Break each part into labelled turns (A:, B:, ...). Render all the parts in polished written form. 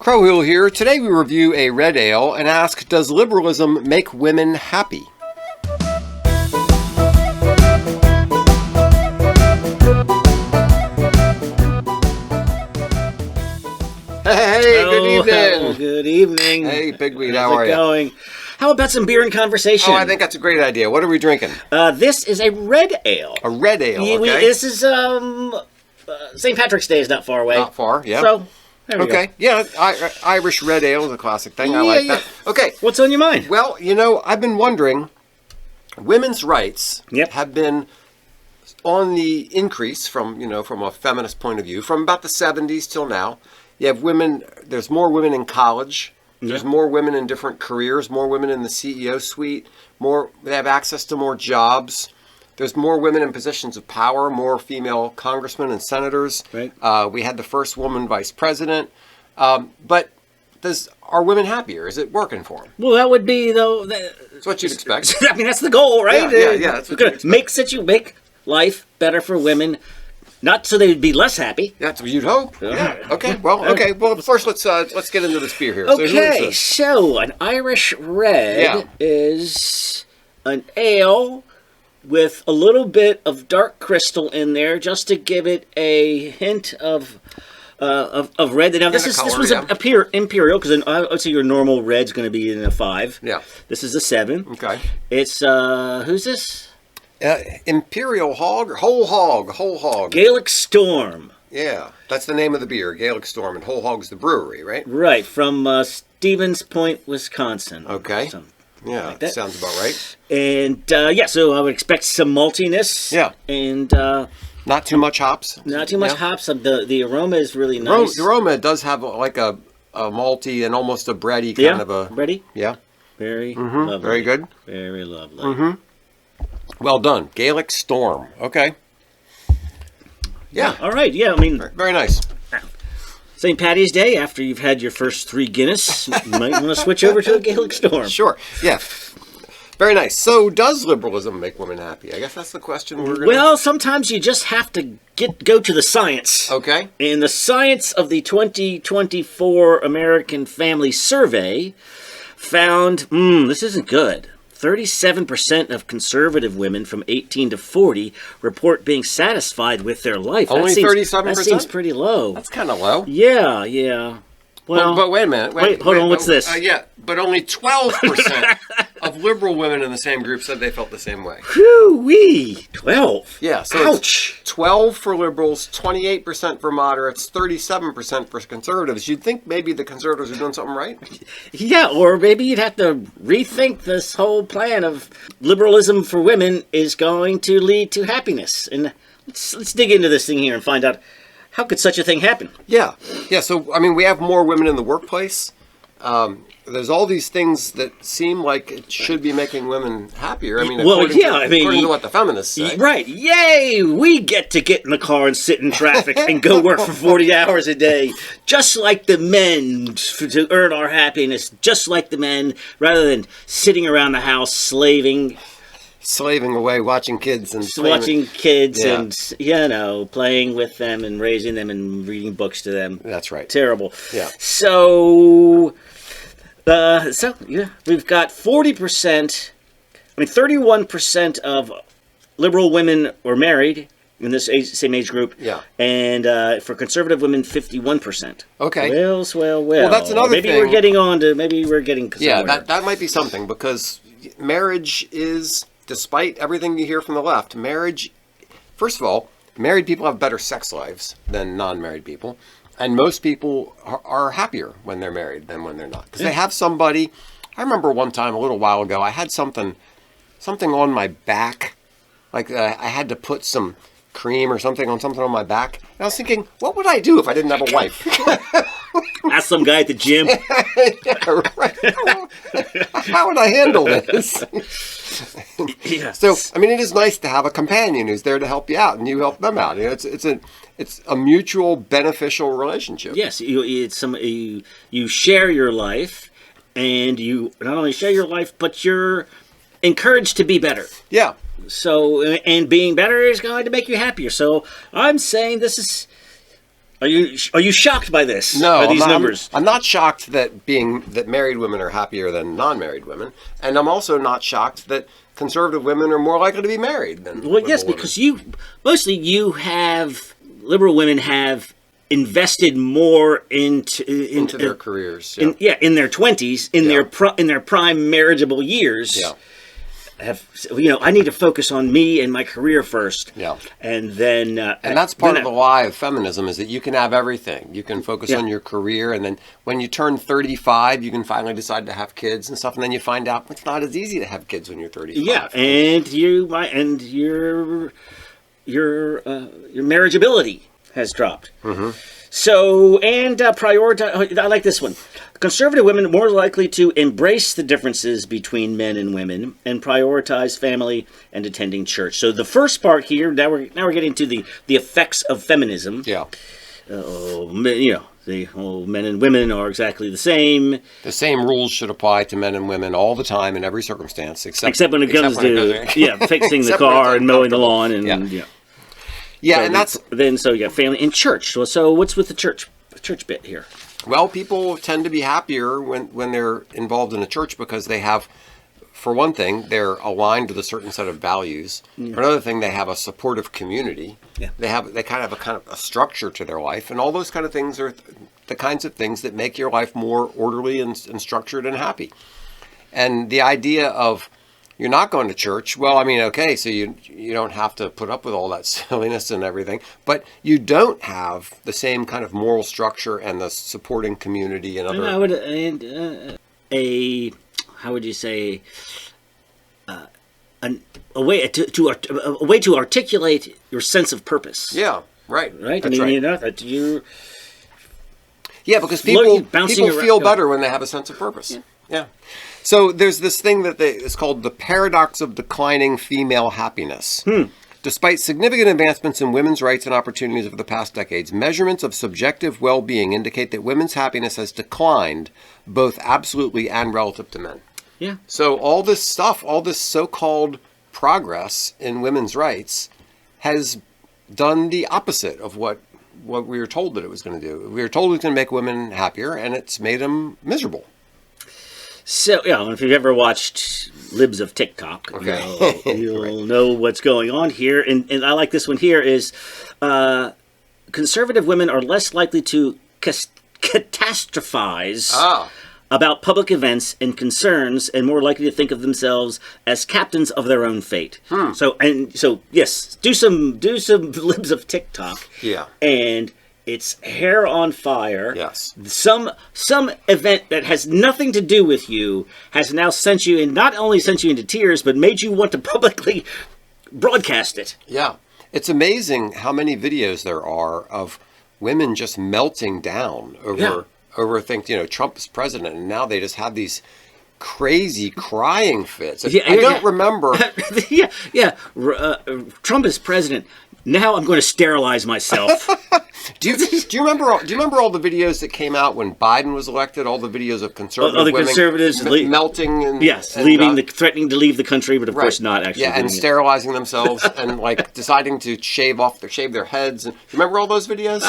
A: Crowhill here. Today we review a red ale and ask, does liberalism make women happy? Hey, good evening.
B: Good evening.
A: Hey, Pigweed, how are you?
B: How's it going? How about some beer and conversation?
A: Oh, I think that's a great idea. What are we drinking?
B: This is a red ale.
A: A red ale, okay.
B: This is, St. Patrick's Day is not far away.
A: Not far, yeah.
B: So, there we go.
A: Yeah, Irish red ale is a classic thing. I like that. Okay.
B: What's on your mind?
A: Well, I've been wondering, women's rights have been on the increase from a feminist point of view, from about the 70s till now. You have women, there's more women in college, there's more women in different careers, more women in the CEO suite, they have access to more jobs. There's more women in positions of power, more female congressmen and senators.
B: Right.
A: We had the first woman vice president. But are women happier? Is it working for them?
B: Well, that would be, though...
A: That's what you'd expect.
B: I mean, that's the goal, right?
A: Yeah. That's what you'd expect.
B: Make life better for women. Not so they'd be less happy.
A: That's what you'd hope. Yeah. Okay. Well, first let's get into this beer here.
B: Okay. So an Irish red is an ale with a little bit of dark crystal in there, just to give it a hint of red. Now this was imperial, because I would say your normal red's going to be in a 5. Yeah. This is a 7.
A: Okay.
B: It's who's this?
A: Imperial hog, or whole hog.
B: Gaelic Storm.
A: Yeah, that's the name of the beer, Gaelic Storm, and Whole Hog's the brewery, right?
B: Right, from Stevens Point, Wisconsin.
A: Okay. Yeah, like that sounds about right.
B: And so I would expect some maltiness. Yeah. And
A: not too much hops.
B: Not too much hops. The aroma is really nice.
A: The aroma does have like a malty and almost a bready kind of a...
B: Bready?
A: Yeah.
B: Very lovely.
A: Very good.
B: Very lovely.
A: Well done. Gaelic Storm. Okay. Yeah.
B: All right. Yeah, I mean...
A: Very nice.
B: St. Patty's Day, after you've had your first 3 Guinness, you might want to switch over to a Gaelic Storm.
A: Sure. Yeah. Very nice. So, does liberalism make women happy? I guess that's the question we're going to...
B: Well, sometimes you just have to go to the science.
A: Okay.
B: And the science of the 2024 American Family Survey found, this isn't good. 37% of conservative women from 18 to 40 report being satisfied with their life.
A: Only 37%?
B: That seems pretty low.
A: That's kind of low.
B: Yeah. Well,
A: but wait a minute.
B: Hold on, what's this?
A: But only 12% of liberal women in the same group said they felt the same way.
B: Whew-wee! 12?
A: Yeah, so
B: ouch!
A: 12 for liberals, 28% for moderates, 37% for conservatives. You'd think maybe the conservatives are doing something right?
B: Yeah, or maybe you'd have to rethink this whole plan of liberalism for women is going to lead to happiness. And let's dig into this thing here and find out, how could such a thing happen? Yeah.
A: So, I mean, we have more women in the workplace. There's all these things that seem like it should be making women happier. I mean, according to what the feminists say.
B: Right. Yay! We get in the car and sit in traffic and go work for 40 hours a day, just like the men, to earn our happiness, just like the men, rather than sitting around the house slaving
A: away, watching kids and
B: playing with them and raising them and reading books to them.
A: That's right.
B: Terrible.
A: Yeah.
B: So we've got 31% of liberal women were married in this same age group. Yeah. And for conservative women, 51%.
A: Okay.
B: Well.
A: Well, that's another thing.
B: Maybe we're getting somewhere.
A: Yeah, that might be something, because marriage is, despite everything you hear from the left, first of all, married people have better sex lives than non-married people. And most people are happier when they're married than when they're not. Because they have somebody. I remember one time, a little while ago, I had something on my back. Like I had to put some cream or something on my back. And I was thinking, what would I do if I didn't have a wife?
B: Ask some guy at the gym.
A: Yeah, right. How would I handle this?
B: Yes.
A: So, I mean, it is nice to have a companion who's there to help you out, and you help them out. It's a mutual beneficial relationship.
B: Yes, you share your life, and you not only share your life, but you're encouraged to be better.
A: Yeah.
B: So, and being better is going to make you happier. So, I'm saying this is Are you shocked by this?
A: No,
B: by these numbers?
A: I'm not shocked that married women are happier than non-married women, and I'm also not shocked that conservative women are more likely to be married than
B: Well, yes,
A: liberal
B: because liberal women have invested more into
A: their careers.
B: In their 20s, in their prime marriageable years.
A: Yeah.
B: I need to focus on me and my career first.
A: Yeah.
B: And then
A: and that's part of the lie of feminism, is that you can have everything. You can focus on your career, and then when you turn 35, you can finally decide to have kids and stuff, and then you find out it's not as easy to have kids when you're 35.
B: Yeah, and your marriageability has dropped. Mm-hmm. So, and prioritize. I like this one. Conservative women are more likely to embrace the differences between men and women and prioritize family and attending church. So, the first part here. Now we're getting to the effects of feminism.
A: Yeah.
B: Men and women are exactly the same.
A: The same rules should apply to men and women all the time in every circumstance, except
B: when it comes to fixing the car and mowing the lawn and
A: Yeah,
B: so
A: and that's
B: so you got family and church. So what's with the church bit here?
A: Well, people tend to be happier when they're involved in a church because they have, for one thing, they're aligned with a certain set of values. For another thing, they have a supportive community. Yeah. They kind of have a structure to their life, and all those kind of things are the kinds of things that make your life more orderly and structured and happy. And the idea of you're not going to church. Well, I mean, okay, so you don't have to put up with all that silliness and everything, but you don't have the same kind of moral structure and the supporting community and other.
B: How would you say? A way to articulate your sense of purpose.
A: Yeah, right.
B: Right.
A: That's right.
B: That you.
A: Yeah, because people feel better when they have a sense of purpose. Yeah. So there's this thing that it's called the paradox of declining female happiness. Despite significant advancements in women's rights and opportunities over the past decades, measurements of subjective well-being indicate that women's happiness has declined both absolutely and relative to men.
B: Yeah.
A: So all this stuff, all this so-called progress in women's rights has done the opposite of what we were told that it was going to do. We were told it was going to make women happier, and it's made them miserable.
B: So, if you've ever watched Libs of TikTok, you'll know what's going on here. And I like this one here is conservative women are less likely to catastrophize about public events and concerns and more likely to think of themselves as captains of their own fate. So yes, do some Libs of TikTok.
A: Yeah.
B: And it's hair on fire.
A: Yes.
B: Some event that has nothing to do with you has now sent you, and not only sent you into tears, but made you want to publicly broadcast it.
A: Yeah. It's amazing how many videos there are of women just melting down over things. Trump is president, and now they just have these crazy crying fits. I don't remember.
B: Trump is president. Now I'm going to sterilize myself.
A: Do you remember all the videos that came out when Biden was elected? All the videos of conservative women melting and
B: threatening to leave the country, but of course not actually.
A: Yeah, and sterilizing themselves and deciding to shave their heads. And remember all those videos?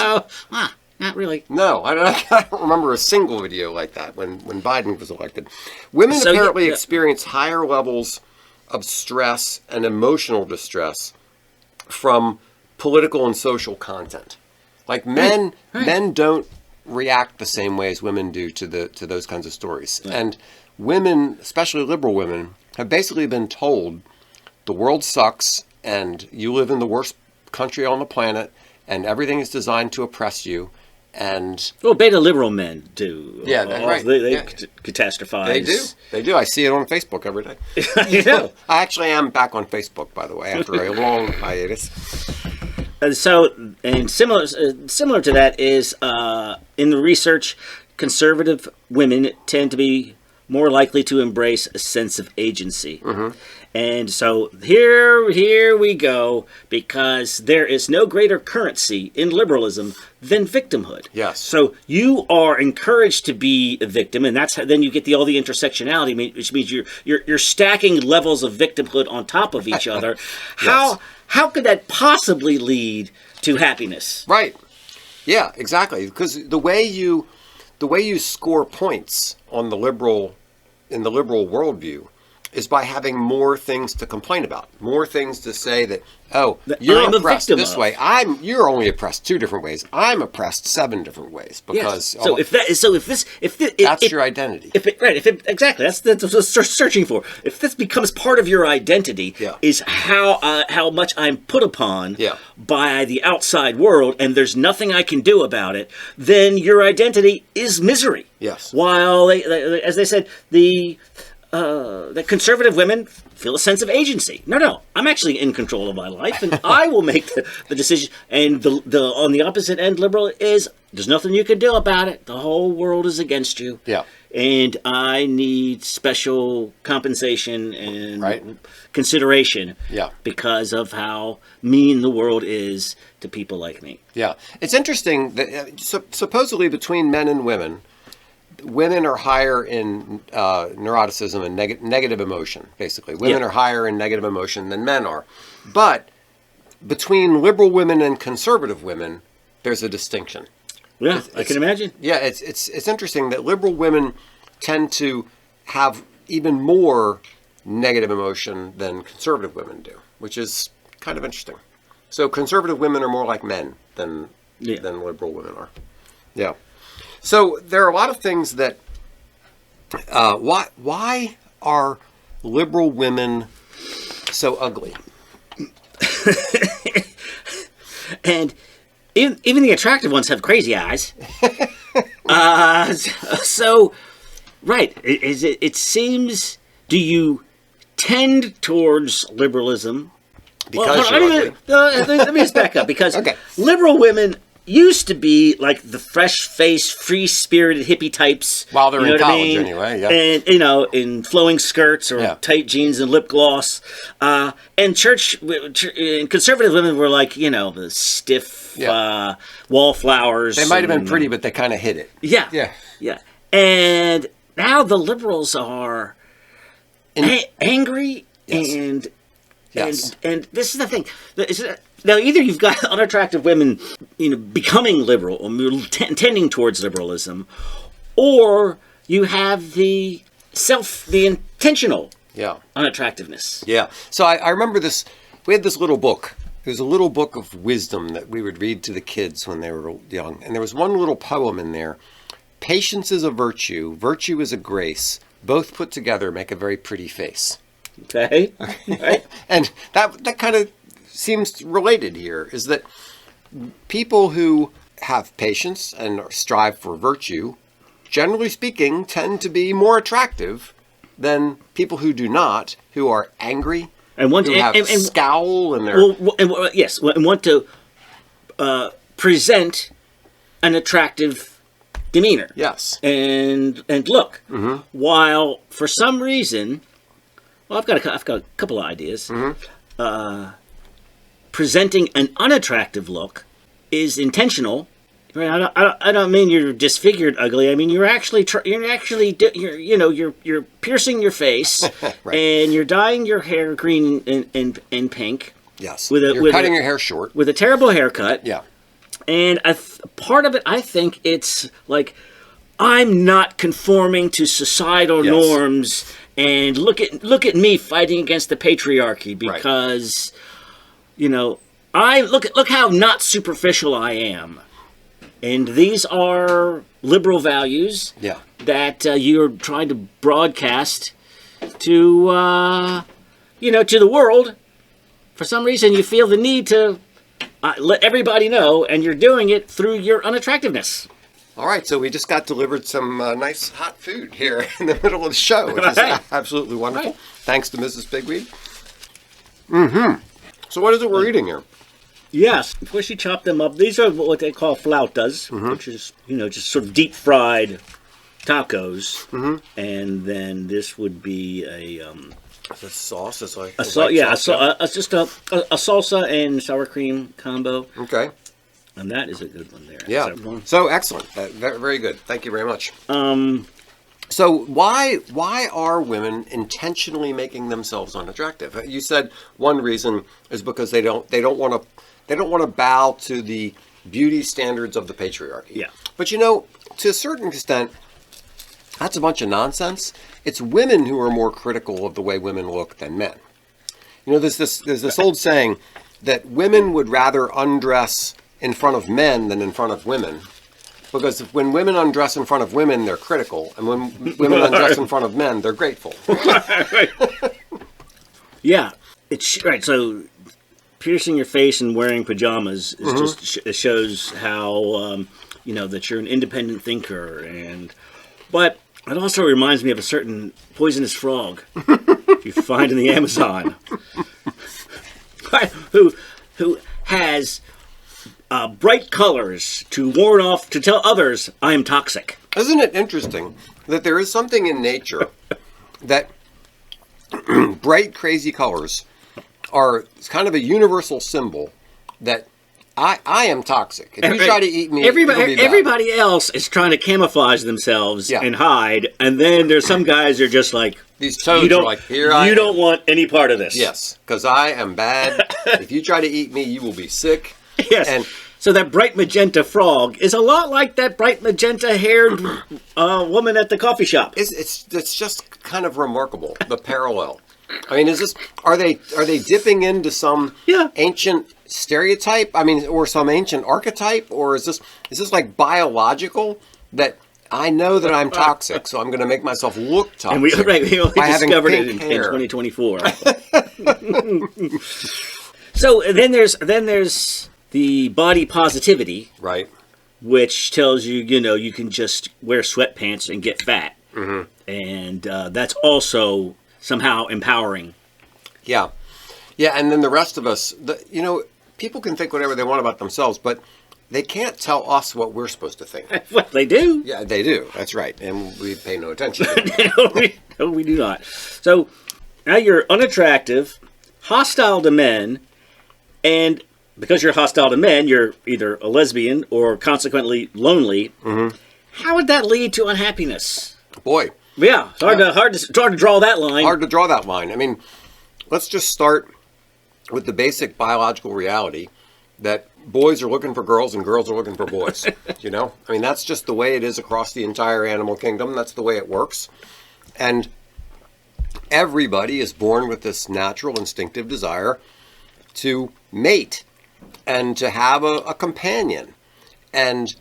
B: Not really.
A: No, I don't remember a single video like that when Biden was elected. Women apparently experience higher levels of stress and emotional distress from political and social content. Like men don't react the same way as women do to those kinds of stories. Right. And women, especially liberal women, have basically been told the world sucks and you live in the worst country on the planet and everything is designed to oppress you. And
B: beta liberal men do.
A: Yeah, right.
B: They catastrophize.
A: They do. I see it on Facebook every day. I actually am back on Facebook, by the way, after a long hiatus.
B: And similar to that is in the research, conservative women tend to be more likely to embrace a sense of agency. Mm-hmm. And so here we go, because there is no greater currency in liberalism than victimhood.
A: Yes.
B: So you are encouraged to be a victim, and that's how, then you get all the intersectionality, which means you're stacking levels of victimhood on top of each other.
A: Yes.
B: How could that possibly lead to happiness?
A: Right. Yeah, exactly. Because the way you score points on in the liberal worldview is by having more things to complain about, more things to say that, oh,
B: That
A: you're
B: I'm a
A: oppressed
B: victim
A: this
B: of.
A: way. You're only oppressed 2 different ways. I'm oppressed 7 different ways because
B: Yes.
A: that's your identity.
B: Exactly, that's what I was searching for. If this becomes part of your identity,
A: Yeah.
B: is how much I'm put upon
A: Yeah.
B: by the outside world, and there's nothing I can do about it, then your identity is misery.
A: Yes.
B: While as they said, the conservative women feel a sense of agency. No, I'm actually in control of my life, and I will make the decision. And the on the opposite end, liberal is there's nothing you can do about it. The whole world is against you.
A: Yeah.
B: And I need special compensation and
A: Right.
B: consideration.
A: Yeah.
B: Because of how mean the world is to people like me.
A: Yeah. It's interesting that supposedly between men and women are higher in neuroticism and negative emotion, basically. Women
B: Yeah.
A: are higher in negative emotion than men are. But between liberal women and conservative women, there's a distinction.
B: Yeah, I can imagine.
A: Yeah, it's interesting that liberal women tend to have even more negative emotion than conservative women do, which is kind of interesting. So conservative women are more like men than liberal women are. Yeah. So there are a lot of things that why are liberal women so ugly?
B: And even the attractive ones have crazy eyes. So, right. It seems, do you tend towards liberalism?
A: Because
B: Well,
A: you're ugly.
B: let me just back up. Because
A: Okay.
B: liberal women used to be like the fresh-faced, free-spirited hippie types.
A: While they're
B: you know
A: in
B: what I
A: college
B: mean?
A: anyway, yeah.
B: And, in flowing skirts or
A: Yeah.
B: tight jeans and lip gloss. And and conservative women were like, the stiff
A: Yeah.
B: wallflowers.
A: They might have been
B: and,
A: pretty, but they kind of hid it.
B: Yeah.
A: Yeah.
B: Yeah. And now the liberals are angry
A: Yes. Yes.
B: and this is the thing. Now, either you've got unattractive women, becoming liberal or tending towards liberalism, or you have the intentional
A: Yeah.
B: unattractiveness.
A: Yeah. So I remember this. We had this little book. It was a little book of wisdom that we would read to the kids when they were young. And there was one little poem in there. Patience is a virtue. Virtue is a grace. Both put together make a very pretty face.
B: Okay? Right?
A: And that kind of seems related here, is that people who have patience and strive for virtue, generally speaking, tend to be more attractive than people who do not, who are angry,
B: And want
A: who
B: to
A: have scowl and they're...
B: and want to present an attractive demeanor.
A: Yes.
B: And look. Mm-hmm. While for some reason, I've got a couple of ideas. Mm-hmm. Presenting an unattractive look is intentional. I don't mean you're disfigured ugly. I mean you're piercing your face,
A: Right.
B: and you're dyeing your hair green and pink.
A: Yes. You're cutting your hair short.
B: With a terrible haircut.
A: Yeah.
B: And part of it, I think it's like, I'm not conforming to societal norms, and look at me fighting against the patriarchy because, look how not superficial I am. And these are liberal values that you're trying to broadcast to, to the world. For some reason, you feel the need to let everybody know, and you're doing it through your unattractiveness.
A: All right, so we just got delivered some nice hot food here in the middle of the show, which is absolutely wonderful.
B: Right.
A: Thanks to Mrs. Pigweed. Mm-hmm. So what is it we're eating here?
B: Yes, before she chopped them up, these are what they call flautas, which is, just sort of deep fried tacos. Mm-hmm. And then this would be a
A: It's a sauce. It's like
B: just a salsa and sour cream combo.
A: Okay.
B: And that is a good one there.
A: Yeah. So excellent. Very, very good. Thank you very much. So why are women intentionally making themselves unattractive? You said one reason is because they don't want to bow to the beauty standards of the patriarchy.
B: Yeah.
A: But you know, to a certain extent, that's a bunch of nonsense. It's women who are more critical of the way women look than men. You know, there's this old saying that women would rather undress in front of men than in front of women. Because when women undress in front of women, they're critical. And when women undress in front of men, they're grateful.
B: Yeah. It's right. So piercing your face and wearing pajamas is just it shows how that you're an independent thinker, but it also reminds me of a certain poisonous frog you find in the Amazon, who has bright colors to warn off, to tell others I am toxic.
A: Isn't it interesting that there is something in nature that bright, crazy colors are kind of a universal symbol that I am toxic. If you try to eat me,
B: everybody else is trying to camouflage themselves and hide, and then there's some guys who are just like,
A: these toads are like, you
B: don't want any part of this.
A: Yes, because I am bad. If you try to eat me, you will be sick.
B: Yes. And so that bright magenta frog is a lot like that bright magenta-haired woman at the coffee shop.
A: It's just kind of remarkable, the parallel. I mean, are they dipping into some ancient stereotype? I mean, or some ancient archetype, or is this like biological that I know that I'm toxic, so I'm going to make myself look toxic?
B: And we only discovered it in 2024. So then there's the body positivity,
A: right?
B: Which tells you you can just wear sweatpants and get fat, and that's also somehow empowering.
A: Yeah. And then the rest of us, people can think whatever they want about themselves, but they can't tell us what we're supposed to think.
B: Well, they do.
A: Yeah, they do. That's right. And we pay no attention to them.
B: No, we do not. So now you're unattractive, hostile to men, and because you're hostile to men, you're either a lesbian or consequently lonely. How would that lead to unhappiness?
A: Boy.
B: Yeah, it's hard to draw that line.
A: Hard to draw that line. I mean, let's just start with the basic biological reality that boys are looking for girls and girls are looking for boys. I mean, that's just the way it is across the entire animal kingdom. That's the way it works. And everybody is born with this natural instinctive desire to mate and to have a companion. And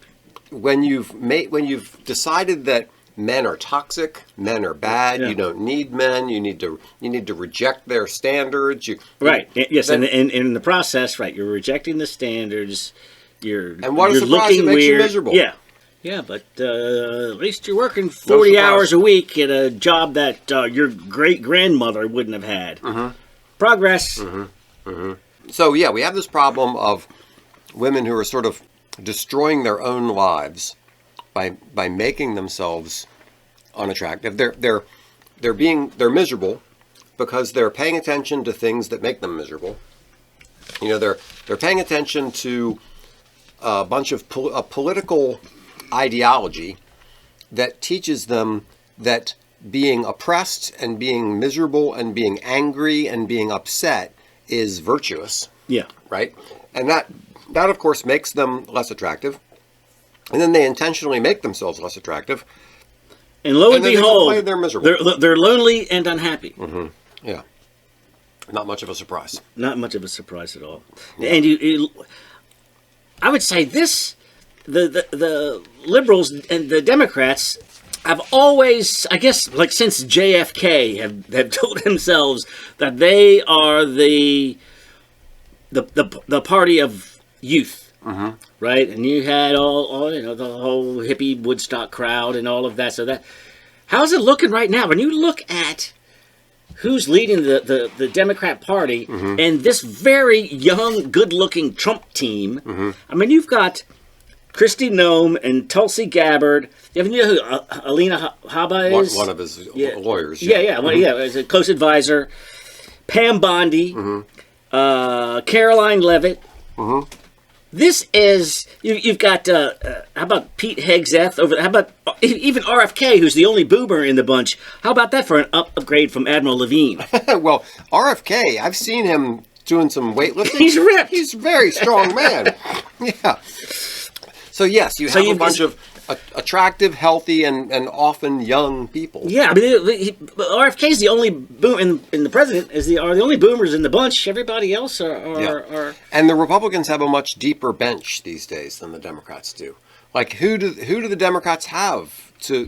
A: when you've decided that men are toxic, men are bad, you don't need men, you need to reject their standards.
B: Yes, and in the process, you're rejecting the standards,
A: and what a surprise, it makes you miserable.
B: Yeah, but at least you're working 40 hours a week at a job that your great-grandmother wouldn't have had. Progress.
A: So, we have this problem of women who are sort of destroying their own lives by making themselves unattractive. They're miserable because they're paying attention to things that make them miserable. They're paying attention to a bunch of a political ideology that teaches them that being oppressed and being miserable and being angry and being upset is virtuous.
B: Yeah.
A: Right? And that of course makes them less attractive. And then they intentionally make themselves less attractive.
B: And lo and behold,
A: they're miserable.
B: They're lonely and unhappy.
A: Yeah. Not much of a surprise.
B: Not much of a surprise at all. Yeah. And I would say the liberals and the Democrats have always, I guess, like since JFK, have told themselves that they are the party of youth. Right, and you had all the whole hippie Woodstock crowd and all of that. So how's it looking right now? When you look at who's leading the Democrat Party and this very young, good-looking Trump team, I mean, you've got Kristi Noem and Tulsi Gabbard. You know who Alina Habba is?
A: One of his lawyers.
B: As a close advisor. Pam Bondi, Caroline Leavitt. This is you've got how about Pete Hegseth over? How about even RFK, who's the only boomer in the bunch? How about that for an upgrade from Admiral Levine?
A: Well, RFK, I've seen him doing some weightlifting.
B: He's ripped.
A: He's a very strong man. Yeah. So yes, you have a bunch of attractive, healthy, and often young people.
B: Yeah, I mean, RFK is the only boom, and the president are the only boomers in the bunch. Everybody else are.
A: And the Republicans have a much deeper bench these days than the Democrats do. Like, who do the Democrats have to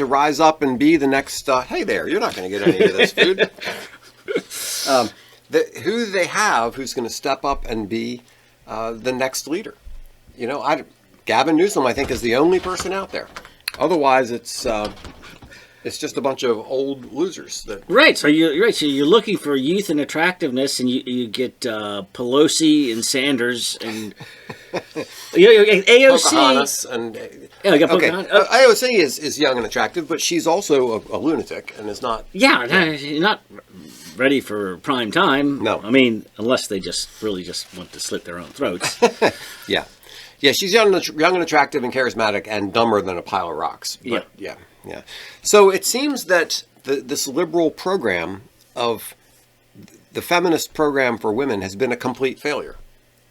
A: rise up and be the next? Hey there, you're not going to get any of this food. Who do they have who's going to step up and be the next leader? You know, Gavin Newsom, I think, is the only person out there. Otherwise, it's just a bunch of old losers.
B: Right. So you're right. So you're looking for youth and attractiveness, and you get Pelosi and Sanders and AOC.
A: Pocahontas and AOC is young and attractive, but she's also a lunatic and is not.
B: Yeah, not ready for prime time.
A: No,
B: I mean, unless they really want to slit their own throats.
A: Yeah. Yeah, she's young and attractive and charismatic and dumber than a pile of rocks. But, yeah. So it seems that this liberal program of the feminist program for women has been a complete failure.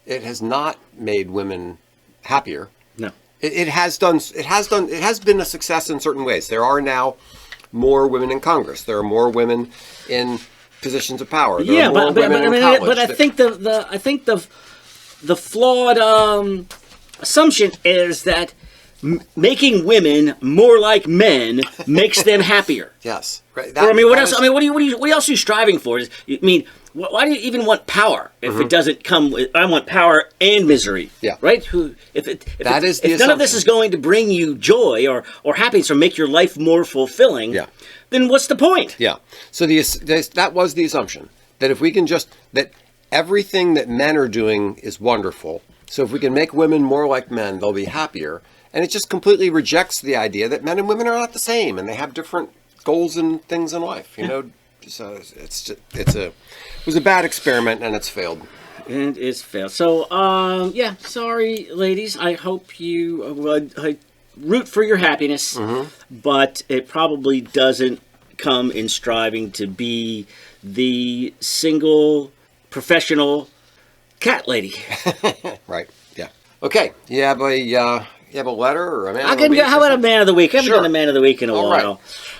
A: It has not made women happier.
B: No.
A: It has been a success in certain ways. There are now more women in Congress. There are more women in positions of power. There are more women in college.
B: But I think the flawed assumption is that making women more like men makes them happier.
A: Yes, right.
B: What else? What else are you striving for? Why do you even want power if it doesn't come with? I want power and misery.
A: Yeah.
B: Right. If none of this is going to bring you joy or happiness or make your life more fulfilling, then what's the point?
A: Yeah. So that was the assumption that if we can that everything that men are doing is wonderful. So if we can make women more like men, they'll be happier. And it just completely rejects the idea that men and women are not the same and they have different goals and things in life. You know, so it was a bad experiment and it's failed.
B: And it's failed. So sorry, ladies. I hope you I root for your happiness, but it probably doesn't come in striving to be the single professional cat lady.
A: Right. Yeah. Okay. You have a letter or a man of the week?
B: How about a man of the week? I haven't done a man of the week in a while.
A: Right.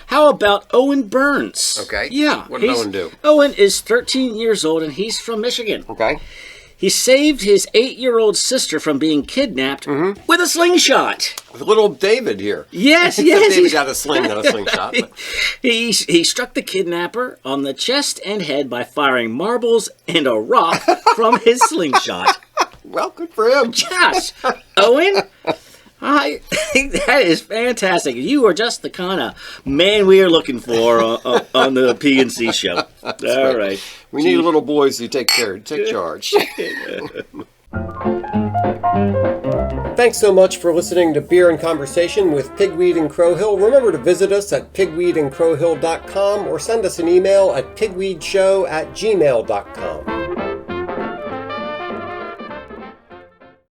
B: How about Owen Burns?
A: Okay.
B: Yeah.
A: What did Owen do?
B: Owen is 13 years old and he's from Michigan.
A: Okay.
B: He saved his 8-year-old sister from being kidnapped with a slingshot.
A: With little David here.
B: Yes.
A: David got a sling, not a slingshot.
B: He struck the kidnapper on the chest and head by firing marbles and a rock from his slingshot.
A: Well, good for him.
B: Yes. Owen, I think that is fantastic. You are just the kind of man we are looking for on the P&C show. All right.
A: We need little boys who take charge. Thanks so much for listening to Beer and Conversation with Pigweed and Crowhill. Remember to visit us at pigweedandcrowhill.com or send us an email at pigweedshow@gmail.com.